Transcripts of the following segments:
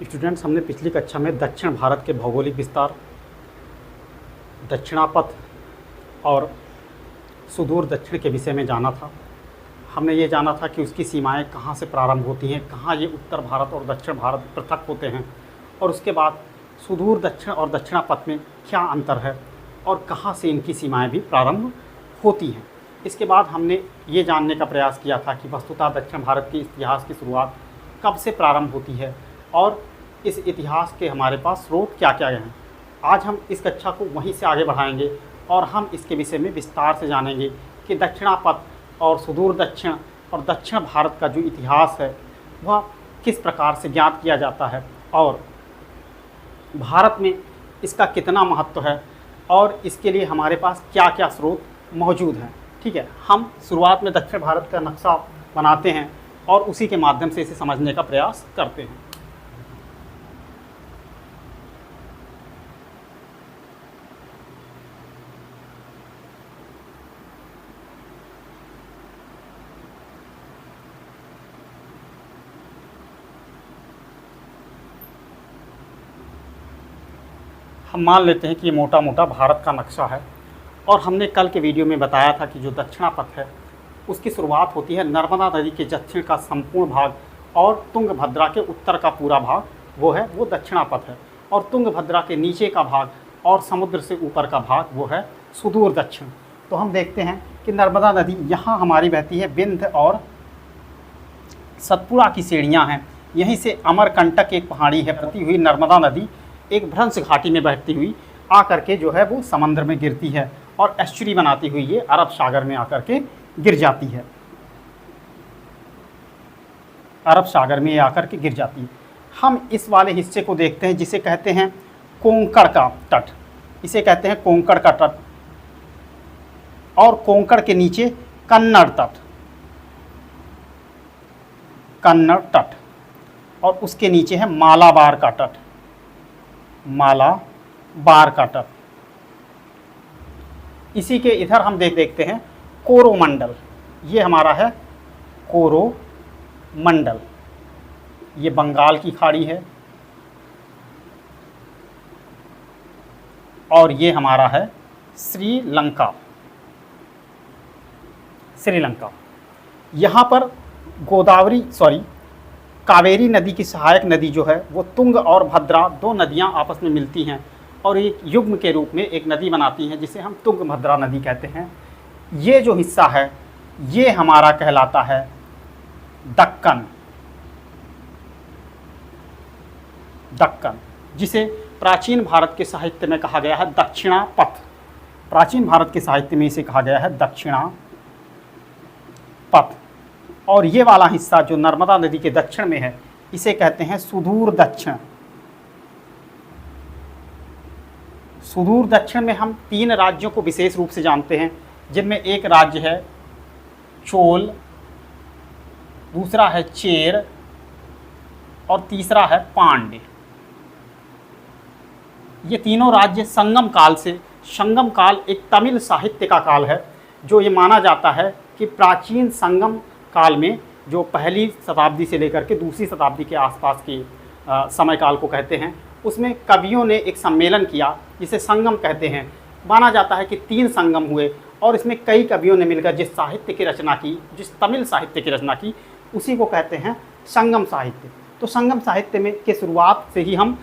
Students, हमने पिछली कक्षा में दक्षिण भारत के भौगोलिक विस्तार, दक्षिणापथ और सुदूर दक्षिण के विषय में जाना था। हमने ये जाना था कि उसकी सीमाएं कहाँ से प्रारंभ होती हैं, कहाँ ये उत्तर भारत और दक्षिण भारत पृथक होते हैं, और उसके बाद सुदूर दक्षिण और दक्षिणापथ में क्या अंतर है और कहाँ से इनकी सीमाएं भी प्रारंभ होती हैं। इसके बाद हमने ये जानने का प्रयास किया था कि वस्तुतः दक्षिण भारत के इतिहास की शुरुआत कब से प्रारंभ होती है और इस इतिहास के हमारे पास स्रोत क्या क्या हैं। आज हम इस कक्षा को वहीं से आगे बढ़ाएंगे और हम इसके विषय में विस्तार से जानेंगे कि दक्षिणापथ और सुदूर दक्षिण और दक्षिण भारत का जो इतिहास है वह किस प्रकार से ज्ञात किया जाता है और भारत में इसका कितना महत्व है और इसके लिए हमारे पास क्या क्या स्रोत मौजूद हैं। ठीक है, हम शुरुआत में दक्षिण भारत का नक्शा बनाते हैं और उसी के माध्यम से इसे समझने का प्रयास करते हैं। हम मान लेते हैं कि ये मोटा मोटा भारत का नक्शा है और हमने कल के वीडियो में बताया था कि जो दक्षिणापथ है उसकी शुरुआत होती है नर्मदा नदी के दक्षिण का संपूर्ण भाग और तुंगभद्रा के उत्तर का पूरा भाग वो दक्षिणापथ है, और तुंगभद्रा के नीचे का भाग और समुद्र से ऊपर का भाग वो है सुदूर दक्षिण। तो हम देखते हैं कि नर्मदा नदी यहाँ हमारी बहती है, विंध्य और सतपुड़ा की श्रेणियाँ हैं। यहीं से अमरकंटक एक पहाड़ी है बहती हुई नर्मदा नदी एक भ्रंश घाटी में बहती हुई आकर के जो है वो समंदर में गिरती है और एस्चुरी बनाती हुई ये अरब सागर में आकर के गिर जाती है। अरब सागर में ये आकर के गिर जाती है। हम इस वाले हिस्से को देखते हैं जिसे कहते हैं कोंकण का तट, इसे कहते हैं कोंकण का तट, और कोंकण के नीचे कन्नड़ तट, कन्नड़ तट, और उसके नीचे है मालाबार का तट, मालाबार का तट। इसी के इधर हम देखते हैं कोरोमंडल, ये हमारा है कोरोमंडल, ये बंगाल की खाड़ी है, और ये हमारा है श्रीलंका। श्रीलंका यहाँ पर कावेरी नदी की सहायक नदी जो है वो तुंग और भद्रा दो नदियाँ आपस में मिलती हैं और एक युग्म के रूप में एक नदी बनाती हैं जिसे हम तुंगभद्रा नदी कहते हैं। ये जो हिस्सा है ये हमारा कहलाता है दक्कन, दक्कन, जिसे प्राचीन भारत के साहित्य में कहा गया है दक्षिणापथ। प्राचीन भारत के साहित्य में इसे कहा गया है दक्षिणापथ। और ये वाला हिस्सा जो नर्मदा नदी के दक्षिण में है इसे कहते हैं सुदूर दक्षिण। सुदूर दक्षिण में हम 3 राज्यों को विशेष रूप से जानते हैं, जिनमें एक राज्य है चोल, दूसरा है चेर और तीसरा है पांड्य। ये तीनों राज्य संगम काल एक तमिल साहित्य का काल है, जो ये माना जाता है कि प्राचीन संगम काल में जो पहली शताब्दी से लेकर के दूसरी शताब्दी के आसपास के समय काल को कहते हैं, उसमें कवियों ने एक सम्मेलन किया जिसे संगम कहते हैं। माना जाता है कि 3 संगम हुए और इसमें कई कवियों ने मिलकर जिस साहित्य की रचना की, जिस तमिल साहित्य की रचना की, उसी को कहते हैं संगम साहित्य। तो संगम साहित्य में के शुरुआत से ही हम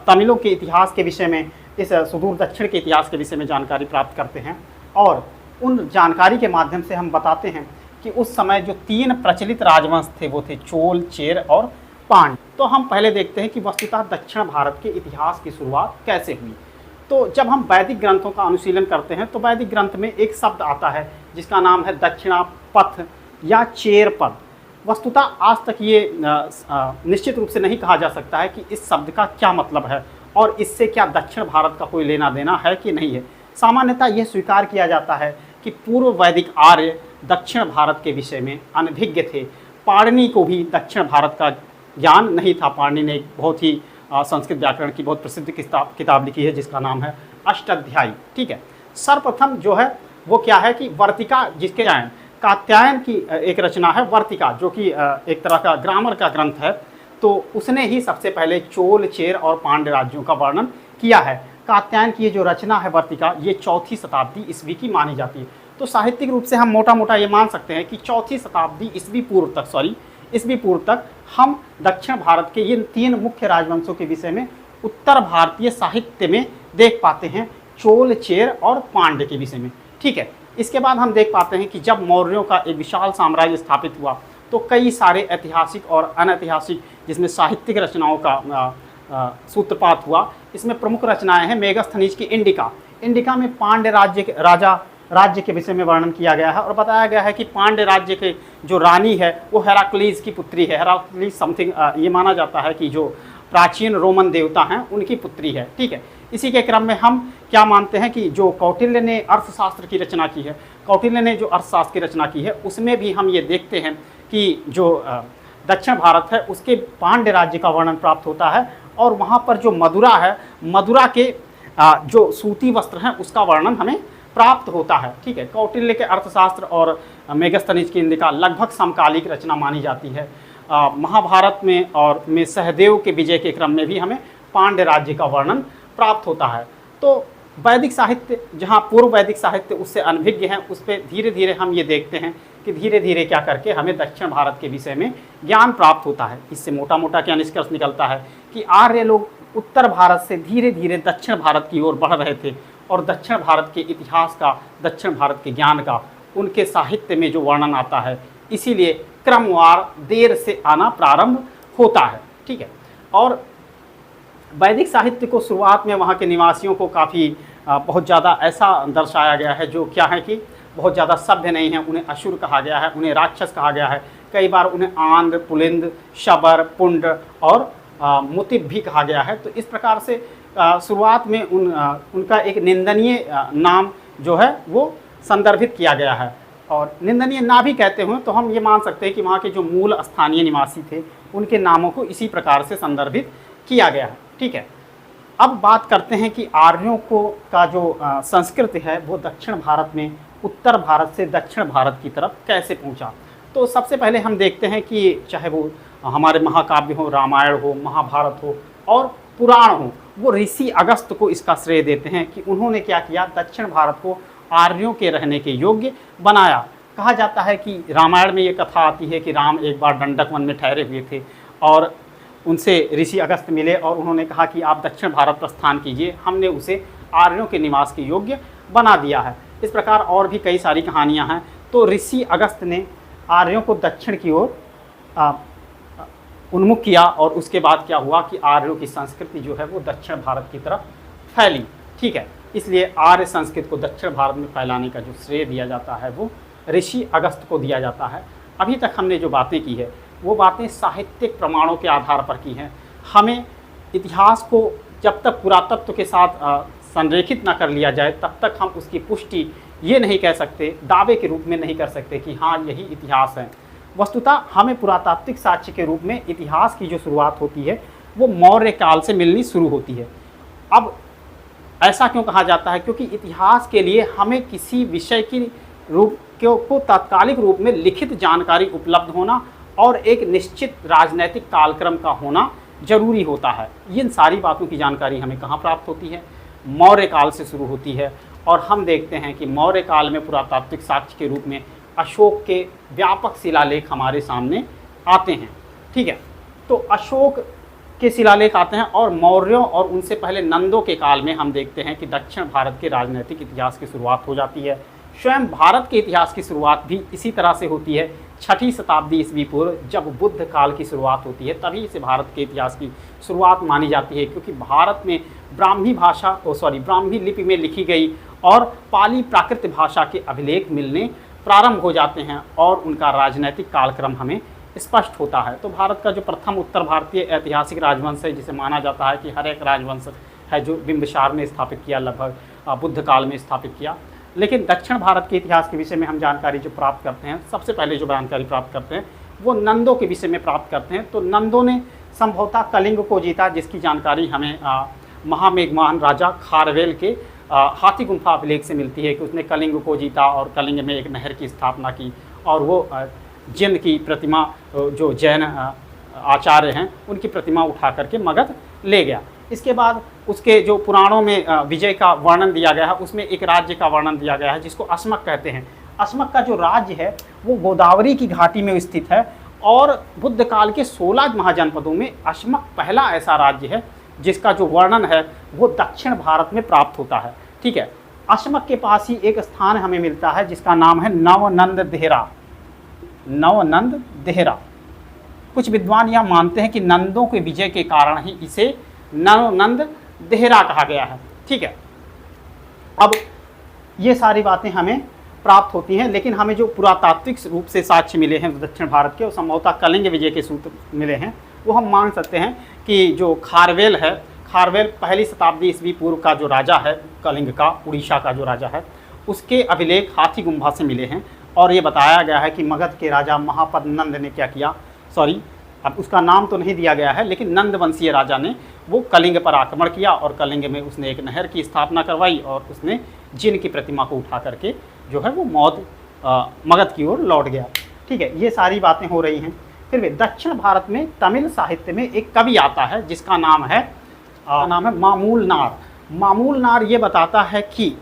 तमिलों के इतिहास के विषय में, इस सुदूर दक्षिण के इतिहास के विषय में जानकारी प्राप्त करते हैं और उन जानकारी के माध्यम से हम बताते हैं कि उस समय जो 3 प्रचलित राजवंश थे वो थे चोल, चेर और पांड्य। तो हम पहले देखते हैं कि वस्तुतः दक्षिण भारत के इतिहास की शुरुआत कैसे हुई। तो जब हम वैदिक ग्रंथों का अनुशीलन करते हैं तो वैदिक ग्रंथ में एक शब्द आता है जिसका नाम है दक्षिणापथ या चेरपद। वस्तुतः आज तक ये निश्चित रूप से नहीं कहा जा सकता है कि इस शब्द का क्या मतलब है और इससे क्या दक्षिण भारत का कोई लेना देना है कि नहीं है। सामान्यतः यह स्वीकार किया जाता है कि पूर्व वैदिक आर्य दक्षिण भारत के विषय में अनभिज्ञ थे। पाणिनि को भी दक्षिण भारत का ज्ञान नहीं था। पाणिनि ने एक बहुत ही संस्कृत व्याकरण की बहुत प्रसिद्ध किताब लिखी है जिसका नाम है अष्टाध्यायी। ठीक है, सर्वप्रथम जो है वो क्या है कि वर्तिका, जिसके कात्यायन की एक रचना है वर्तिका, जो कि एक तरह का ग्रामर का ग्रंथ है। तो उसने ही सबसे पहले चोल, चेर और पांड्य राज्यों का वर्णन किया है। कात्यायन की ये जो रचना है वर्तिका, ये 4वीं शताब्दी ईस्वी की मानी जाती है। तो साहित्यिक रूप से हम मोटा मोटा ये मान सकते हैं कि 4वीं शताब्दी ईस्वी पूर्व तक हम दक्षिण भारत के ये 3 मुख्य राजवंशों के विषय में उत्तर भारतीय साहित्य में देख पाते हैं, चोल, चेर और पांड्य के विषय में। ठीक है, इसके बाद हम देख पाते हैं कि जब मौर्यों का एक विशाल साम्राज्य स्थापित हुआ तो कई सारे ऐतिहासिक और अनैतिहासिक जिसमें साहित्यिक रचनाओं का सूत्रपात हुआ। इसमें प्रमुख रचनाएं हैं मेगस्थनीज की इंडिका में पांड्य राज्य के विषय में वर्णन किया गया है और बताया गया है कि पांड्य राज्य के जो रानी है वो हेराक्लीज की पुत्री है। हेराक्लीज समथिंग ये माना जाता है कि जो प्राचीन रोमन देवता हैं उनकी पुत्री है। ठीक है, इसी के क्रम में हम क्या मानते हैं कि जो कौटिल्य ने अर्थशास्त्र की रचना की है, उसमें भी हम ये देखते हैं कि जो दक्षिण भारत है उसके पांड्य राज्य का वर्णन प्राप्त होता है और वहाँ पर जो मदुरा है, मदुरा के जो सूती वस्त्र हैं उसका वर्णन हमें प्राप्त होता है। ठीक है, कौटिल्य के अर्थशास्त्र और मेगस्थनीज की इंडिका लगभग समकालिक रचना मानी जाती है। महाभारत में सहदेव के विजय के क्रम में भी हमें पांड्य राज्य का वर्णन प्राप्त होता है। तो वैदिक साहित्य, जहाँ पूर्व वैदिक साहित्य उससे अनभिज्ञ हैं, उस पर धीरे धीरे हम ये देखते हैं कि धीरे धीरे क्या करके हमें दक्षिण भारत के विषय में ज्ञान प्राप्त होता है। इससे मोटा मोटा क्या निष्कर्ष निकलता है कि आर्य लोग उत्तर भारत से धीरे धीरे दक्षिण भारत की ओर बढ़ रहे थे और दक्षिण भारत के इतिहास का, दक्षिण भारत के ज्ञान का उनके साहित्य में जो वर्णन आता है, इसीलिए क्रमवार देर से आना प्रारंभ होता है। ठीक है, और वैदिक साहित्य को शुरुआत में वहाँ के निवासियों को काफ़ी बहुत ज़्यादा ऐसा दर्शाया गया है जो क्या है कि बहुत ज़्यादा सभ्य नहीं है। उन्हें असुर कहा गया है, उन्हें राक्षस कहा गया है, कई बार उन्हें आंध्र, पुलिंद, शबर, पुंड और मुतिब भी कहा गया है। तो इस प्रकार से शुरुआत में उनका एक निंदनीय नाम जो है वो संदर्भित किया गया है। और निंदनीय ना भी कहते हुए तो हम ये मान सकते हैं कि वहाँ के जो मूल स्थानीय निवासी थे उनके नामों को इसी प्रकार से संदर्भित किया गया है। ठीक है, अब बात करते हैं कि आर्यों का जो संस्कृति है वो दक्षिण भारत में उत्तर भारत से दक्षिण भारत की तरफ कैसे पहुंचा। तो सबसे पहले हम देखते हैं कि चाहे वो हमारे महाकाव्य हो, रामायण हो, महाभारत हो और पुराण हो, वो ऋषि अगस्त्य को इसका श्रेय देते हैं कि उन्होंने क्या किया, दक्षिण भारत को आर्यों के रहने के योग्य बनाया। कहा जाता है कि रामायण में ये कथा आती है कि राम एक बार दंडक वन में ठहरे हुए थे और उनसे ऋषि अगस्त्य मिले और उन्होंने कहा कि आप दक्षिण भारत प्रस्थान कीजिए, हमने उसे आर्यों के निवास के योग्य बना दिया है। इस प्रकार और भी कई सारी कहानियाँ हैं। तो ऋषि अगस्त्य ने आर्यों को दक्षिण की ओर उन्मुख किया और उसके बाद क्या हुआ कि आर्यों की संस्कृति जो है वो दक्षिण भारत की तरफ फैली। ठीक है, इसलिए आर्य संस्कृति को दक्षिण भारत में फैलाने का जो श्रेय दिया जाता है वो ऋषि अगस्त्य को दिया जाता है। अभी तक हमने जो बातें की है वो बातें साहित्यिक प्रमाणों के आधार पर की हैं। हमें इतिहास को जब तक पुरातत्व के साथ संरेखित ना कर लिया जाए तब तक हम उसकी पुष्टि ये नहीं कह सकते, दावे के रूप में नहीं कर सकते कि हाँ यही इतिहास है। वस्तुतः हमें पुरातात्विक साक्ष्य के रूप में इतिहास की जो शुरुआत होती है वो मौर्य काल से मिलनी शुरू होती है। अब ऐसा क्यों कहा जाता है, क्योंकि इतिहास के लिए हमें किसी विषय की को तात्कालिक रूप में लिखित जानकारी उपलब्ध होना और एक निश्चित राजनैतिक कालक्रम का होना जरूरी होता है। इन सारी बातों की जानकारी हमें कहाँ प्राप्त होती है, मौर्य काल से शुरू होती है। और हम देखते हैं कि मौर्य काल में पुरातात्विक साक्ष्य के रूप में अशोक के व्यापक शिलालेख हमारे सामने आते हैं। ठीक है, तो अशोक के शिलालेख आते हैं और मौर्यों और उनसे पहले नंदों के काल में हम देखते हैं कि दक्षिण भारत के राजनीतिक इतिहास की शुरुआत हो जाती है। स्वयं भारत के इतिहास की शुरुआत भी इसी तरह से होती है। 6वीं शताब्दी ईस्वी पूर्व जब बुद्ध काल की शुरुआत होती है तभी से भारत के इतिहास की शुरुआत मानी जाती है, क्योंकि भारत में ब्राह्मी लिपि में लिखी गई और पाली प्राकृत भाषा के अभिलेख मिलने प्रारंभ हो जाते हैं और उनका राजनैतिक कालक्रम हमें स्पष्ट होता है। तो भारत का जो प्रथम उत्तर भारतीय ऐतिहासिक राजवंश है, जिसे माना जाता है कि हर एक राजवंश है जो बिंबिसार ने स्थापित किया, लगभग बुद्ध काल में स्थापित किया। लेकिन दक्षिण भारत के इतिहास के विषय में हम जानकारी जो प्राप्त करते हैं, सबसे पहले जो जानकारी प्राप्त करते हैं वो नंदों के विषय में प्राप्त करते हैं। तो नंदों ने संभवतः कलिंग को जीता, जिसकी जानकारी हमें महामेघमान राजा खारवेल के हाथी गुंफा अभिलेख से मिलती है कि उसने कलिंग को जीता और कलिंग में एक नहर की स्थापना की और वो जैन की प्रतिमा, जो जैन आचार्य हैं उनकी प्रतिमा उठा करके मगध ले गया। इसके बाद उसके जो पुराणों में विजय का वर्णन दिया गया है उसमें एक राज्य का वर्णन दिया गया है जिसको अस्मक कहते हैं। अस्मक का जो राज्य है वो गोदावरी की घाटी में स्थित है और बुद्ध काल के 16 महाजनपदों में अस्मक पहला ऐसा राज्य है जिसका जो वर्णन है वो दक्षिण भारत में प्राप्त होता है। ठीक है, अस्मक के पास ही एक स्थान हमें मिलता है जिसका नाम है नवनंद देहरा। नवनंद देहरा, कुछ विद्वान यह मानते हैं कि नंदों के विजय के कारण ही इसे नवनंद देहरा कहा गया है। ठीक है, अब ये सारी बातें हमें प्राप्त होती हैं, लेकिन हमें जो पुरातात्विक रूप से साक्ष्य मिले हैं दक्षिण भारत के और संभवतः कलिंग विजय के सूत्र मिले हैं, वो हम मान सकते हैं कि जो खारवेल है, खारवेल पहली शताब्दी ईस्वी पूर्व का जो राजा है कलिंग का, उड़ीसा का जो राजा है, उसके अभिलेख हाथी गुम्फा से मिले हैं और ये बताया गया है कि मगध के राजा महापद्नंद ने क्या किया, अब उसका नाम तो नहीं दिया गया है, लेकिन नंद वंशीय राजा ने वो कलिंग पर आक्रमण किया और कलिंग में उसने एक नहर की स्थापना करवाई और उसने जिन की प्रतिमा को उठा करके जो है वो मगध की ओर लौट गया। ठीक है, ये सारी बातें हो रही हैं। फिर भी दक्षिण भारत में तमिल साहित्य में एक कवि आता है जिसका नाम है मामूल नार। मामूल नार ये बताता है कि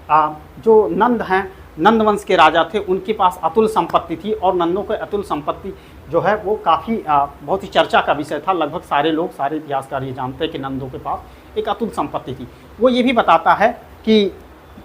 जो नंद हैं, नंद वंश के राजा थे, उनके पास अतुल संपत्ति थी और नंदों के अतुल संपत्ति जो है वो काफ़ी बहुत ही चर्चा का विषय था। लगभग सारे लोग, सारे इतिहासकार ये जानते हैं कि नंदों के पास एक अतुल संपत्ति थी। वो ये भी बताता है कि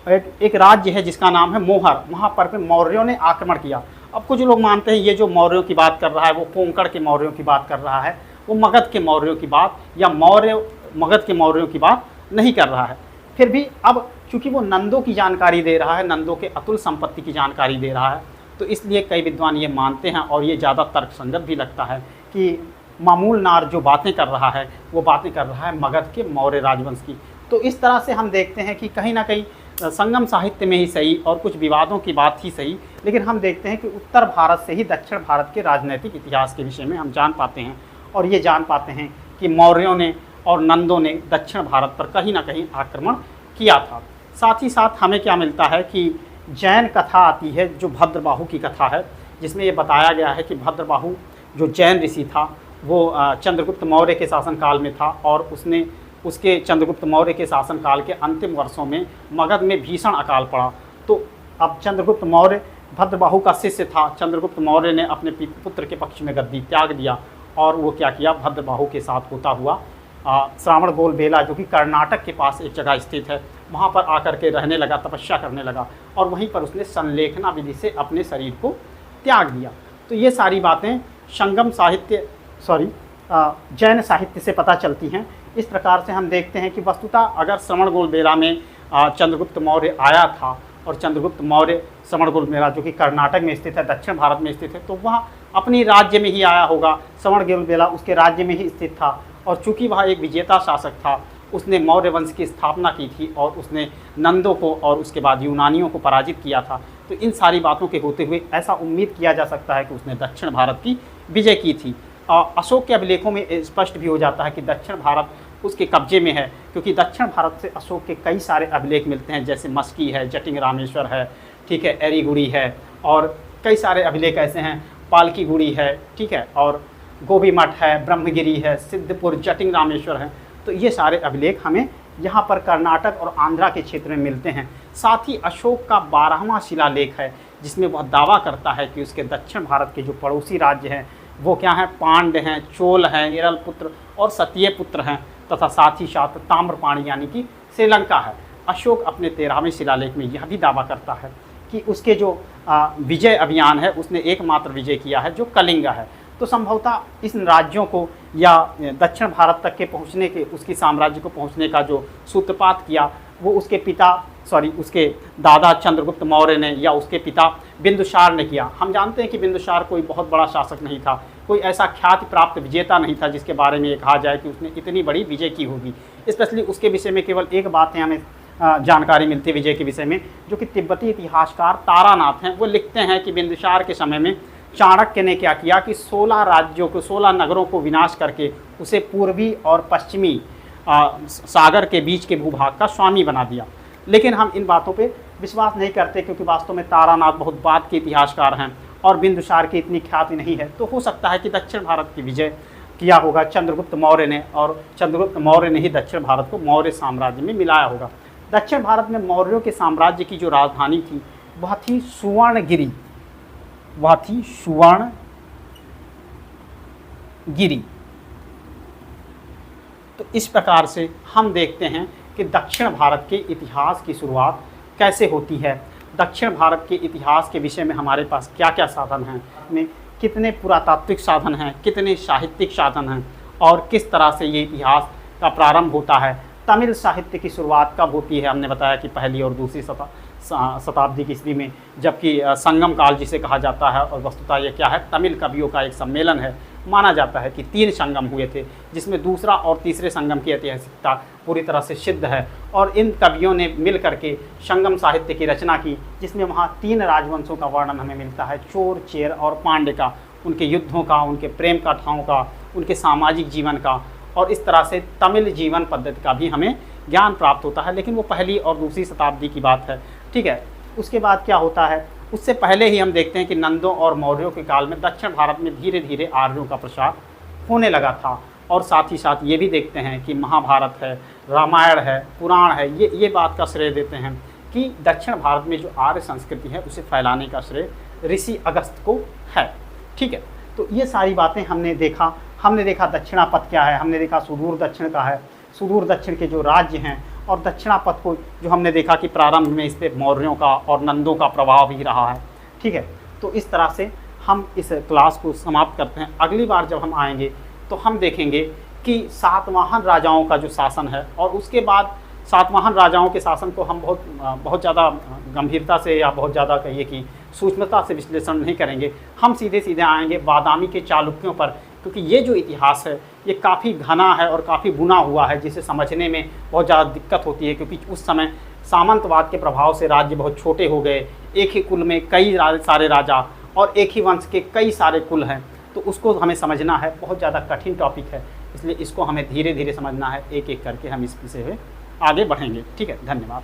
एक राज्य है जिसका नाम है मोहर, वहाँ पर मौर्यों ने आक्रमण किया। अब कुछ लोग मानते हैं ये जो मौर्यों की बात कर रहा है वो कोंकण के मौर्यों की बात कर रहा है, वो मगध के मौर्यों की बात या मगध के मौर्यों की बात नहीं कर रहा है। फिर भी अब चूँकि वो नंदों की जानकारी दे रहा है, नंदों के अतुल संपत्ति की जानकारी दे रहा है, तो इसलिए कई विद्वान ये मानते हैं और ये ज़्यादा तर्कसंगत भी लगता है कि मामूल नार जो बातें कर रहा है वो बातें कर रहा है मगध के मौर्य राजवंश की। तो इस तरह से हम देखते हैं कि कहीं ना कहीं संगम साहित्य में ही सही और कुछ विवादों की बात ही सही, लेकिन हम देखते हैं कि उत्तर भारत से ही दक्षिण भारत के राजनीतिक इतिहास के विषय में हम जान पाते हैं और ये जान पाते हैं कि मौर्यों ने और नंदों ने दक्षिण भारत पर कहीं ना कहीं आक्रमण किया था। साथ ही साथ हमें क्या मिलता है कि जैन कथा आती है जो भद्रबाहु की कथा है, जिसमें ये बताया गया है कि भद्रबाहु जो जैन ऋषि था वो चंद्रगुप्त मौर्य के शासनकाल में था और उसके चंद्रगुप्त मौर्य के शासनकाल के अंतिम वर्षों में मगध में भीषण अकाल पड़ा। तो अब चंद्रगुप्त मौर्य भद्रबाहु का शिष्य था। चंद्रगुप्त मौर्य ने अपने पुत्र के पक्ष में गद्दी त्याग दिया और वो क्या किया, भद्रबाहु के साथ होता हुआ श्रावणगोल बेला जो कि कर्नाटक के पास एक जगह स्थित है, वहाँ पर आकर के रहने लगा, तपस्या करने लगा और वहीं पर उसने संलेखना विधि से अपने शरीर को त्याग दिया। तो ये सारी बातें संगम साहित्य जैन साहित्य से पता चलती हैं। इस प्रकार से हम देखते हैं कि वस्तुतः अगर श्रवणगोल बेला में चंद्रगुप्त मौर्य आया था और चंद्रगुप्त मौर्य श्रवणगोल बेला जो कि कर्नाटक में स्थित है, दक्षिण भारत में स्थित है, तो वह अपनी राज्य में ही आया होगा। श्रवणगोल बेला उसके राज्य में ही स्थित था और चूंकि वह एक विजेता शासक था, उसने मौर्य वंश की स्थापना की थी और उसने नंदों को और उसके बाद यूनानियों को पराजित किया था। तो इन सारी बातों के होते हुए ऐसा उम्मीद किया जा सकता है कि उसने दक्षिण भारत की विजय की थी। अशोक के अभिलेखों में स्पष्ट भी हो जाता है कि दक्षिण भारत उसके कब्जे में है, क्योंकि दक्षिण भारत से अशोक के कई सारे अभिलेख मिलते हैं, जैसे मस्की है, जटिंग रामेश्वर है, ठीक है, एरीगुड़ी है और कई सारे अभिलेख ऐसे हैं, पालकी गुड़ी है, ठीक है, और गोभी मठ है, ब्रह्मगिरी है, सिद्धपुर, जटिंग रामेश्वर है। तो ये सारे अभिलेख हमें यहाँ पर कर्नाटक और आंध्रा के क्षेत्र में मिलते हैं। साथ ही अशोक का 12वां शिलालेख है जिसमें वह दावा करता है कि उसके दक्षिण भारत के जो पड़ोसी राज्य हैं वो क्या हैं, पांड हैं, चोल हैं, इरलपुत्र और सत्यपुत्र हैं तथा साथ ही साथ ताम्रपाणी यानी कि श्रीलंका है। अशोक अपने 13वें शिलालेख में यह भी दावा करता है कि उसके जो विजय अभियान है उसने एकमात्र विजय किया है जो कलिंगा है। तो संभवतः इस राज्यों को या दक्षिण भारत तक के पहुंचने के, उसकी साम्राज्य को पहुंचने का जो सूत्रपात किया वो उसके दादा चंद्रगुप्त मौर्य ने या उसके पिता बिंदुसार ने किया। हम जानते हैं कि बिंदुसार कोई बहुत बड़ा शासक नहीं था, कोई ऐसा ख्याति प्राप्त विजेता नहीं था जिसके बारे में ये कहा जाए कि उसने इतनी बड़ी विजय की होगी। स्पेशली उसके विषय में केवल एक बात है हमें जानकारी मिलती है विजय के विषय में, जो कि तिब्बती इतिहासकार तारानाथ हैं। वो लिखते हैं कि बिंदुसार के समय में चाणक्य ने क्या किया कि 16 राज्यों को, 16 नगरों को विनाश करके उसे पूर्वी और पश्चिमी सागर के बीच के भूभाग का स्वामी बना दिया। लेकिन हम इन बातों पे विश्वास नहीं करते क्योंकि वास्तव में तारानाथ बहुत बाद के इतिहासकार हैं और बिंदुसार की इतनी ख्याति नहीं है। तो हो सकता है कि दक्षिण भारत की विजय किया होगा चंद्रगुप्त मौर्य ने, और चंद्रगुप्त मौर्य ने ही दक्षिण भारत को मौर्य साम्राज्य में मिलाया होगा। दक्षिण भारत में मौर्यों के साम्राज्य की जो राजधानी थी वह थी सुवर्णगिरी, वह थी सुवर्णगिरी। तो इस प्रकार से हम देखते हैं कि दक्षिण भारत के इतिहास की शुरुआत कैसे होती है। दक्षिण भारत के इतिहास के विषय में हमारे पास क्या क्या साधन हैं, में कितने पुरातात्विक साधन हैं, कितने साहित्यिक साधन हैं, और किस तरह से ये इतिहास का प्रारंभ होता है। तमिल साहित्य की शुरुआत कब होती है, हमने बताया कि पहली और दूसरी शताब्दी की ईस्वी में, जबकि संगम काल जिसे कहा जाता है, और वस्तुतः ये क्या है, तमिल कवियों का एक सम्मेलन है। माना जाता है कि 3 संगम हुए थे, जिसमें दूसरा और तीसरे संगम की ऐतिहासिकता पूरी तरह से सिद्ध है, और इन कवियों ने मिल करके संगम साहित्य की रचना की, जिसमें वहाँ 3 राजवंशों का वर्णन हमें मिलता है, चोर, चेर और पांड्य का, उनके युद्धों का, उनके प्रेम कथाओं का, उनके सामाजिक जीवन का, और इस तरह से तमिल जीवन पद्धति का भी हमें ज्ञान प्राप्त होता है। लेकिन वो पहली और दूसरी शताब्दी की बात है, ठीक है। उसके बाद क्या होता है, उससे पहले ही हम देखते हैं कि नंदों और मौर्यों के काल में दक्षिण भारत में धीरे धीरे आर्यों का प्रसार होने लगा था। और साथ ही साथ ये भी देखते हैं कि महाभारत है, रामायण है, पुराण है, ये बात का श्रेय देते हैं कि दक्षिण भारत में जो आर्य संस्कृति है उसे फैलाने का श्रेय ऋषि अगस्त्य को है, ठीक है। तो ये सारी बातें हमने देखा दक्षिणापथ क्या है, हमने देखा सुदूर दक्षिण का है, सुदूर दक्षिण के जो राज्य हैं, और दक्षिणापथ को जो हमने देखा कि प्रारंभ में इस पर मौर्यों का और नंदों का प्रभाव भी रहा है, ठीक है। तो इस तरह से हम इस क्लास को समाप्त करते हैं। अगली बार जब हम आएंगे तो हम देखेंगे कि सातवाहन राजाओं का जो शासन है, और उसके बाद सातवाहन राजाओं के शासन को हम बहुत ज़्यादा गंभीरता से या बहुत ज़्यादा कहिए कि सूक्ष्मता से विश्लेषण नहीं करेंगे। हम सीधे सीधे आएंगे बादामी के चालुक्यों पर, क्योंकि ये जो इतिहास है ये काफ़ी घना है और काफ़ी बुना हुआ है, जिसे समझने में बहुत ज़्यादा दिक्कत होती है, क्योंकि उस समय सामंतवाद के प्रभाव से राज्य बहुत छोटे हो गए, एक ही कुल में कई सारे राजा और एक ही वंश के कई सारे कुल हैं। तो उसको हमें समझना है, बहुत ज़्यादा कठिन टॉपिक है, इसलिए इसको हमें धीरे धीरे समझना है, एक एक करके हम इस विषय में आगे बढ़ेंगे, ठीक है। धन्यवाद।